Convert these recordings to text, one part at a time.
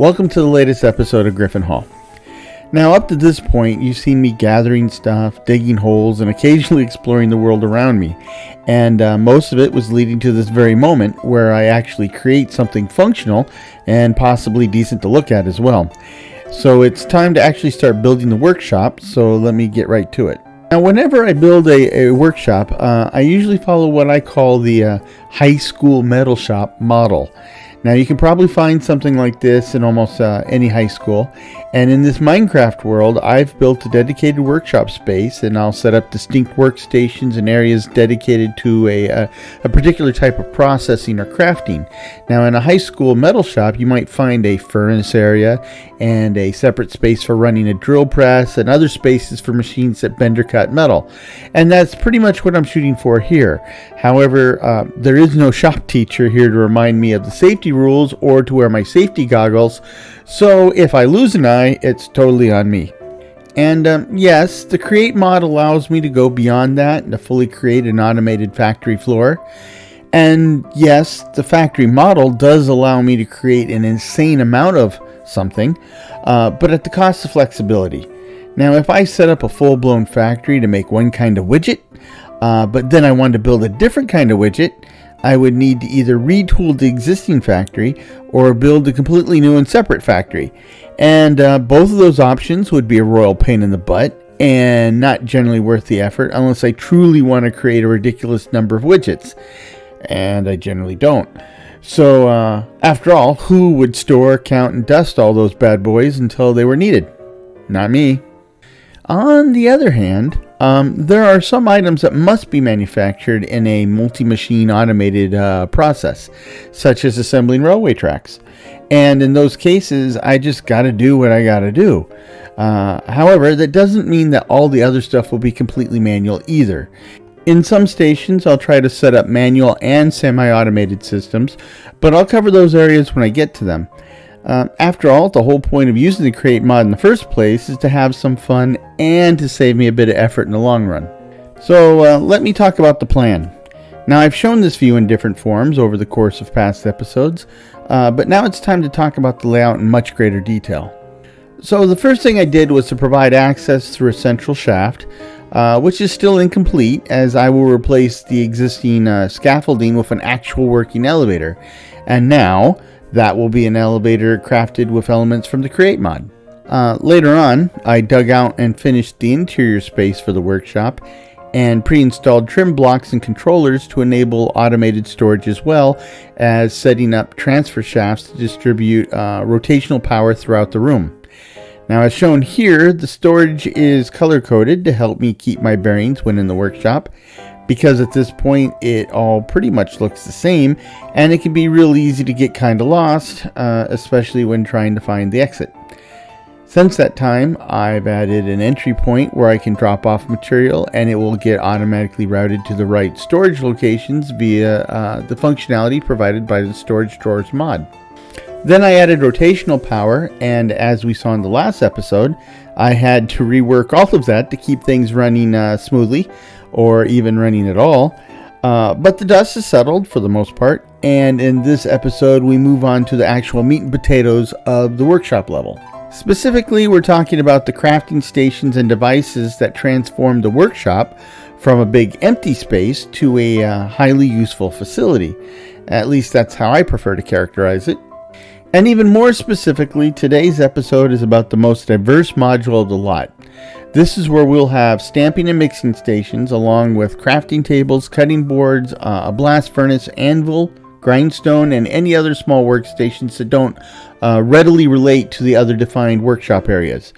Welcome to the latest episode of Gryphon Hall. Now, up to this point, you've seen me gathering stuff, digging holes, and occasionally exploring the world around me. And most of it was leading to this very moment where I actually create something functional and possibly decent to look at as well. So it's time to actually start building the workshop, so let me get right to it. Now, whenever I build a workshop, I usually follow what I call the high school metal shop model. Now, you can probably find something like this in almost any high school. And in this Minecraft world, I've built a dedicated workshop space, and I'll set up distinct workstations and areas dedicated to a particular type of processing or crafting. Now, in a high school metal shop, you might find a furnace area and a separate space for running a drill press and other spaces for machines that bend or cut metal. And that's pretty much what I'm shooting for here. However, there is no shop teacher here to remind me of the safety rules or to wear my safety goggles, so if I lose an eye, it's totally on me. And yes, the create mod allows me to go beyond that and to fully create an automated factory floor. And yes, the factory model does allow me to create an insane amount of something, but at the cost of flexibility. Now, if I set up a full-blown factory to make one kind of widget, but then I wanted to build a different kind of widget, I would need to either retool the existing factory or build a completely new and separate factory. And both of those options would be a royal pain in the butt and not generally worth the effort unless I truly want to create a ridiculous number of widgets. And I generally don't. So after all, who would store, count, and dust all those bad boys until they were needed? Not me. On the other hand, there are some items that must be manufactured in a multi-machine automated process, such as assembling railway tracks. And in those cases, I just gotta do what I gotta do. However, that doesn't mean that all the other stuff will be completely manual either. In some stations, I'll try to set up manual and semi-automated systems, but I'll cover those areas when I get to them. After all, the whole point of using the create mod in the first place is to have some fun and to save me a bit of effort in the long run. So let me talk about the plan. Now, I've shown this view in different forms over the course of past episodes, but now it's time to talk about the layout in much greater detail. So the first thing I did was to provide access through a central shaft, which is still incomplete as I will replace the existing scaffolding with an actual working elevator. And now, that will be an elevator crafted with elements from the create mod. Later on, I dug out and finished the interior space for the workshop and pre-installed trim blocks and controllers to enable automated storage, as well as setting up transfer shafts to distribute rotational power throughout the room. Now, as shown here, the storage is color-coded to help me keep my bearings when in the workshop, because at this point it all pretty much looks the same, and it can be real easy to get kind of lost, especially when trying to find the exit. Since that time, I've added an entry point where I can drop off material and it will get automatically routed to the right storage locations via the functionality provided by the storage drawers mod. Then I added rotational power, and as we saw in the last episode, I had to rework all of that to keep things running smoothly, or even running at all. But the dust is settled for the most part, and in this episode we move on to the actual meat and potatoes of the workshop level. Specifically, we're talking about the crafting stations and devices that transform the workshop from a big empty space to a highly useful facility. At least that's how I prefer to characterize it. And even more specifically, today's episode is about the most diverse module of the lot. This is where we'll have stamping and mixing stations, along with crafting tables, cutting boards, a blast furnace, anvil, grindstone, and any other small workstations that don't readily relate to the other defined workshop areas.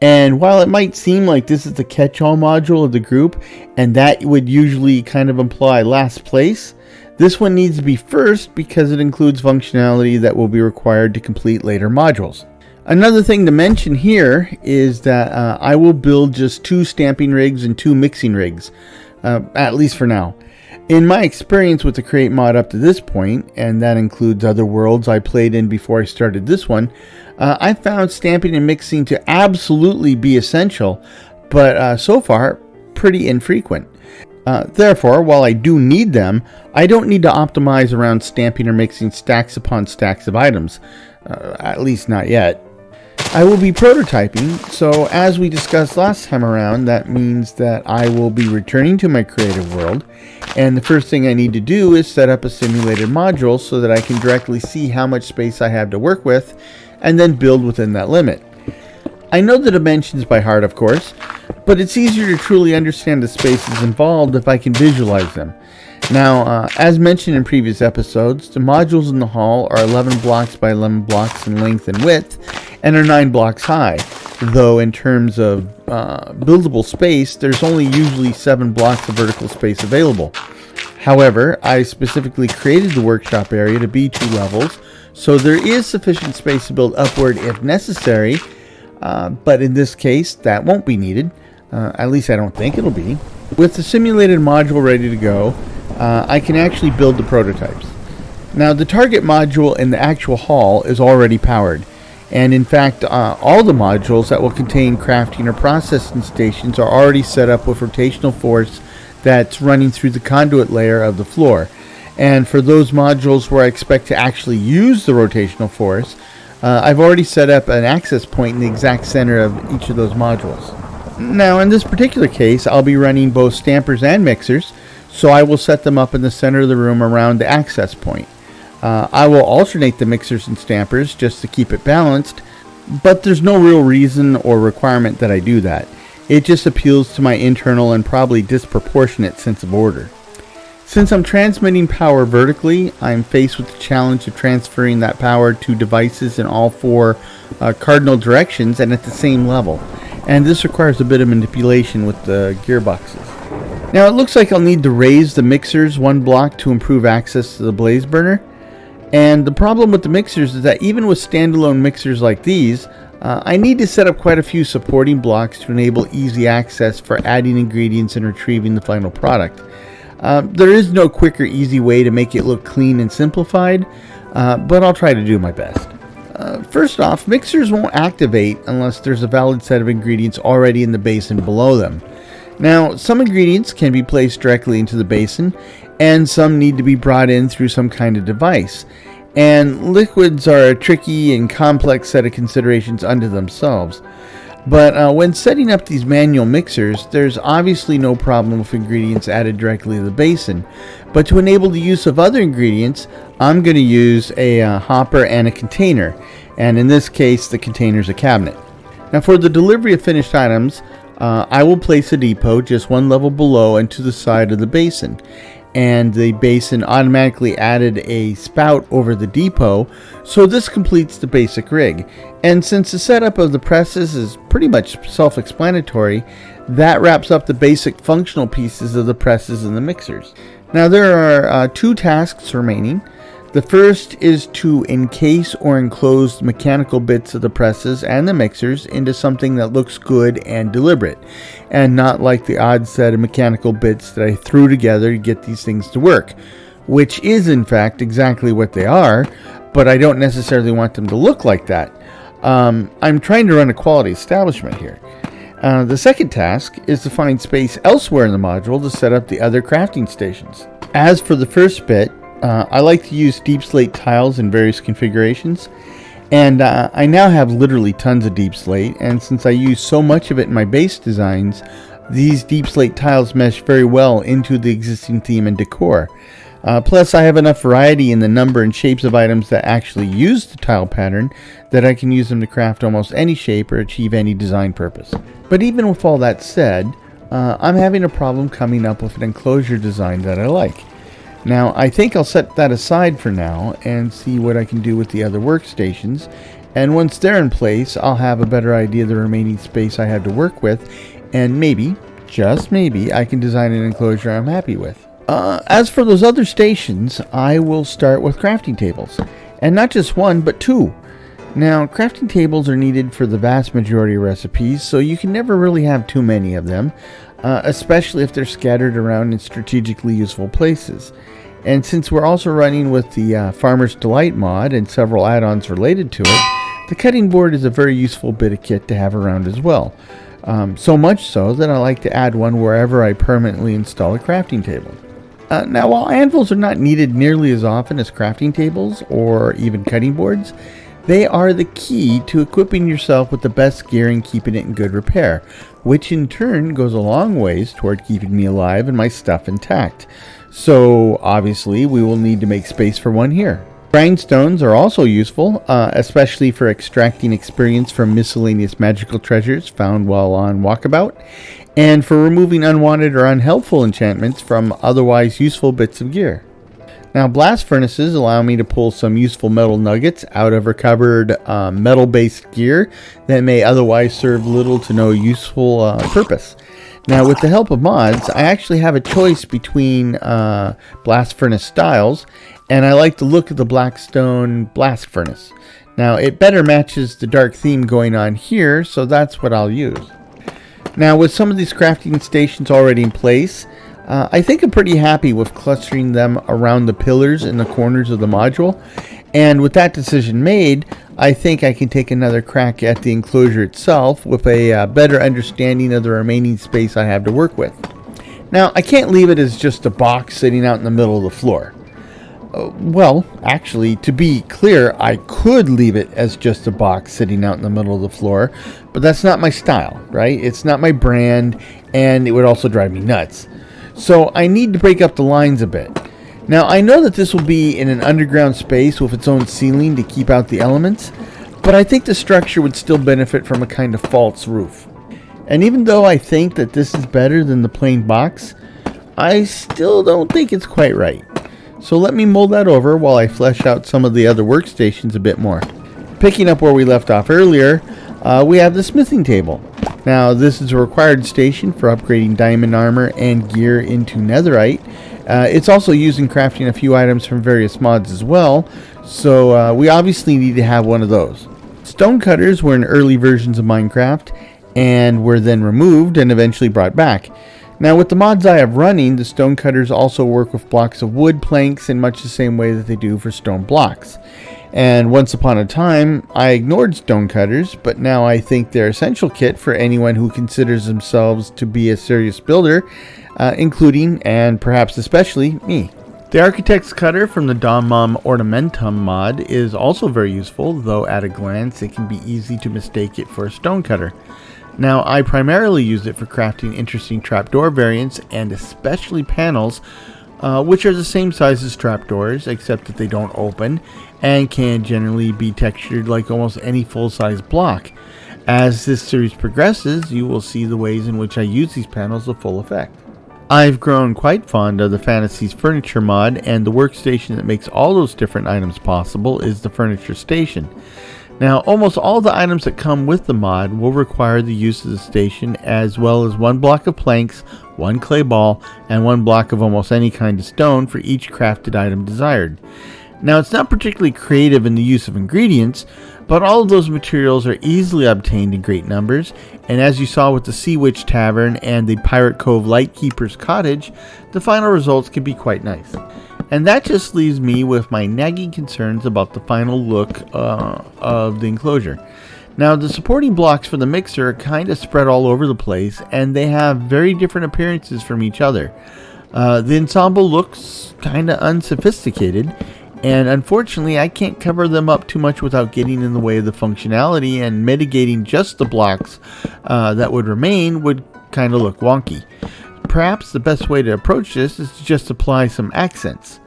And while it might seem like this is the catch-all module of the group, and that would usually kind of imply last place, this one needs to be first because it includes functionality that will be required to complete later modules. Another thing to mention here is that I will build just 2 stamping rigs and 2 mixing rigs, at least for now. In my experience with the create mod up to this point, and that includes other worlds I played in before I started this one, I found stamping and mixing to absolutely be essential, but so far pretty infrequent. Therefore, while I do need them, I don't need to optimize around stamping or mixing stacks upon stacks of items. at least not yet. I will be prototyping, so as we discussed last time around, that means that I will be returning to my creative world, and the first thing I need to do is set up a simulated module so that I can directly see how much space I have to work with, and then build within that limit. I know the dimensions by heart, of course, but it's easier to truly understand the spaces involved if I can visualize them. Now, as mentioned in previous episodes, the modules in the hall are 11 blocks by 11 blocks in length and width, and are 9 blocks high, though in terms of buildable space, there's only usually 7 blocks of vertical space available. However, I specifically created the workshop area to be 2 levels, so there is sufficient space to build upward if necessary, but in this case, that won't be needed. At least I don't think it'll be. With the simulated module ready to go, I can actually build the prototypes. Now, the target module in the actual hall is already powered, and in fact, all the modules that will contain crafting or processing stations are already set up with rotational force that's running through the conduit layer of the floor. And for those modules where I expect to actually use the rotational force, I've already set up an access point in the exact center of each of those modules. Now, in this particular case, I'll be running both stampers and mixers, so I will set them up in the center of the room around the access point. I will alternate the mixers and stampers just to keep it balanced, but there's no real reason or requirement that I do that. It just appeals to my internal and probably disproportionate sense of order. Since I'm transmitting power vertically, I'm faced with the challenge of transferring that power to devices in all 4 cardinal directions and at the same level, and this requires a bit of manipulation with the gearboxes. Now, it looks like I'll need to raise the mixers 1 block to improve access to the blaze burner. And the problem with the mixers is that even with standalone mixers like these, I need to set up quite a few supporting blocks to enable easy access for adding ingredients and retrieving the final product. There is no quick or easy way to make it look clean and simplified, but I'll try to do my best. First off, mixers won't activate unless there's a valid set of ingredients already in the basin below them. Now, some ingredients can be placed directly into the basin, and some need to be brought in through some kind of device. And liquids are a tricky and complex set of considerations unto themselves. But when setting up these manual mixers, there's obviously no problem with ingredients added directly to the basin. But to enable the use of other ingredients, I'm going to use a hopper and a container. And in this case, the container is a cabinet. Now, for the delivery of finished items, I will place a depot just 1 level below and to the side of the basin. And the basin automatically added a spout over the depot, so this completes the basic rig. And since the setup of the presses is pretty much self-explanatory, that wraps up the basic functional pieces of the presses and the mixers. Now, there are 2 tasks remaining. The first is to encase or enclose the mechanical bits of the presses and the mixers into something that looks good and deliberate, and not like the odd set of mechanical bits that I threw together to get these things to work, which is in fact exactly what they are, but I don't necessarily want them to look like that. I'm trying to run a quality establishment here. The second task is to find space elsewhere in the module to set up the other crafting stations. As for the first bit, I like to use deep slate tiles in various configurations, and I now have literally tons of deep slate, and since I use so much of it in my base designs, these deep slate tiles mesh very well into the existing theme and decor. Plus, I have enough variety in the number and shapes of items that actually use the tile pattern that I can use them to craft almost any shape or achieve any design purpose. But even with all that said, I'm having a problem coming up with an enclosure design that I like. Now, I think I'll set that aside for now and see what I can do with the other workstations, and once they're in place, I'll have a better idea of the remaining space I have to work with, and maybe, just maybe, I can design an enclosure I'm happy with. As for those other stations, I will start with crafting tables, and not just 1, but 2. Now, crafting tables are needed for the vast majority of recipes, so you can never really have too many of them, especially if they're scattered around in strategically useful places. And since we're also running with the Farmer's Delight mod and several add-ons related to it, the cutting board is a very useful bit of kit to have around as well. So much so that I like to add one wherever I permanently install a crafting table. Now, while anvils are not needed nearly as often as crafting tables or even cutting boards, They are the key to equipping yourself with the best gear and keeping it in good repair, which in turn goes a long ways toward keeping me alive and my stuff intact. So obviously we will need to make space for one here. Grindstones are also useful, especially for extracting experience from miscellaneous magical treasures found while on walkabout, and for removing unwanted or unhelpful enchantments from otherwise useful bits of gear. Now, blast furnaces allow me to pull some useful metal nuggets out of recovered metal-based gear that may otherwise serve little to no useful purpose. Now, with the help of mods, I actually have a choice between blast furnace styles, and I like the look of the Blackstone blast furnace. Now, it better matches the dark theme going on here, so that's what I'll use. Now, with some of these crafting stations already in place, I think I'm pretty happy with clustering them around the pillars in the corners of the module. And with that decision made, I think I can take another crack at the enclosure itself with a better understanding of the remaining space I have to work with. Now, I can't leave it as just a box sitting out in the middle of the floor. Well, actually, to be clear, I could leave it as just a box sitting out in the middle of the floor, but that's not my style, right? It's not my brand, and it would also drive me nuts. So I need to break up the lines a bit. Now, I know that this will be in an underground space with its own ceiling to keep out the elements, but I think the structure would still benefit from a kind of false roof. And even though I think that this is better than the plain box, I still don't think it's quite right. So let me mold that over while I flesh out some of the other workstations a bit more. Picking up where we left off earlier, we have the smithing table. Now, this is a required station for upgrading diamond armor and gear into netherite. It's also used in crafting a few items from various mods as well, so we obviously need to have one of those. Stone cutters were in early versions of Minecraft and were then removed and eventually brought back. Now, with the mods I have running, the stone cutters also work with blocks of wood planks in much the same way that they do for stone blocks. And once upon a time, I ignored stone cutters, but now I think they're essential kit for anyone who considers themselves to be a serious builder, including, and perhaps especially, me. The Architect's Cutter from the Dammam Ornamentum mod is also very useful, though at a glance it can be easy to mistake it for a stone cutter. Now, I primarily use it for crafting interesting trapdoor variants and especially panels, which are the same size as trapdoors, except that they don't open and can generally be textured like almost any full-size block. As this series progresses, you will see the ways in which I use these panels to full effect. I've grown quite fond of the Fantasies Furniture mod, and the workstation that makes all those different items possible is the Furniture Station. Now, almost all the items that come with the mod will require the use of the station, as well as one block of planks, one clay ball, and one block of almost any kind of stone for each crafted item desired. Now, it's not particularly creative in the use of ingredients, but all of those materials are easily obtained in great numbers, and as you saw with the Sea Witch Tavern and the Pirate Cove Lightkeeper's Cottage, the final results can be quite nice. And that just leaves me with my nagging concerns about the final look of the enclosure. Now, the supporting blocks for the mixer are kind of spread all over the place, and they have very different appearances from each other. The ensemble looks kind of unsophisticated, and unfortunately I can't cover them up too much without getting in the way of the functionality, and mitigating just the blocks that would remain would kind of look wonky. Perhaps the best way to approach this is to just apply some accents,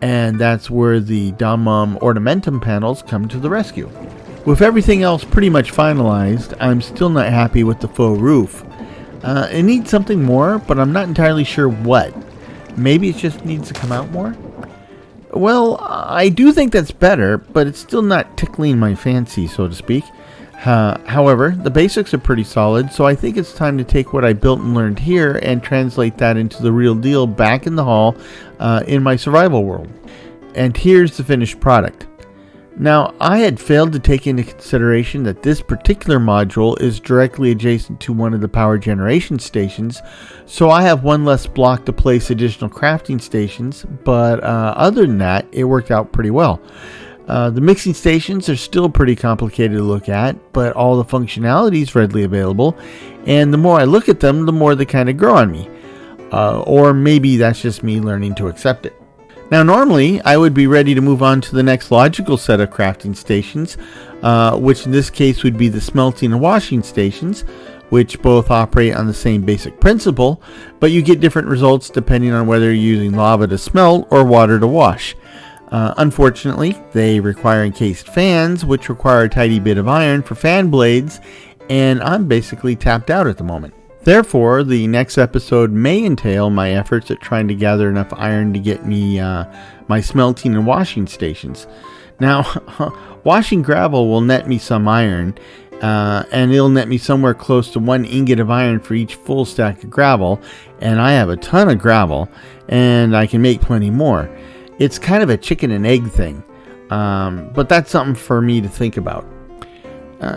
and that's where the Dammam Ornamentum panels come to the rescue. With everything else pretty much finalized, I'm still not happy with the faux roof. It needs something more, but I'm not entirely sure what. Maybe it just needs to come out more? Well, I do think that's better, but it's still not tickling my fancy, so to speak. However, the basics are pretty solid, so I think it's time to take what I built and learned here and translate that into the real deal back in the hall in my survival world. And here's the finished product. Now, I had failed to take into consideration that this particular module is directly adjacent to one of the power generation stations, so I have one less block to place additional crafting stations, but other than that, it worked out pretty well. The mixing stations are still pretty complicated to look at, but all the functionality is readily available, and the more I look at them, the more they kind of grow on me. Or maybe that's just me learning to accept it. Now normally I would be ready to move on to the next logical set of crafting stations, which in this case would be the smelting and washing stations, which both operate on the same basic principle, but you get different results depending on whether you're using lava to smelt or water to wash. Unfortunately, they require encased fans, which require a tidy bit of iron for fan blades, and I'm basically tapped out at the moment. Therefore, the next episode may entail my efforts at trying to gather enough iron to get me my smelting and washing stations. Now, washing gravel will net me some iron, and it'll net me somewhere close to 1 ingot of iron for each full stack of gravel, and I have a ton of gravel, and I can make plenty more. It's kind of a chicken and egg thing, but that's something for me to think about.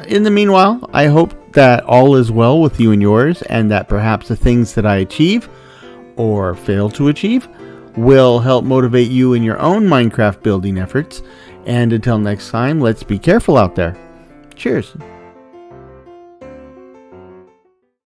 In the meanwhile, I hope that all is well with you and yours, and that perhaps the things that I achieve, or fail to achieve, will help motivate you in your own Minecraft building efforts. And until next time, let's be careful out there. Cheers.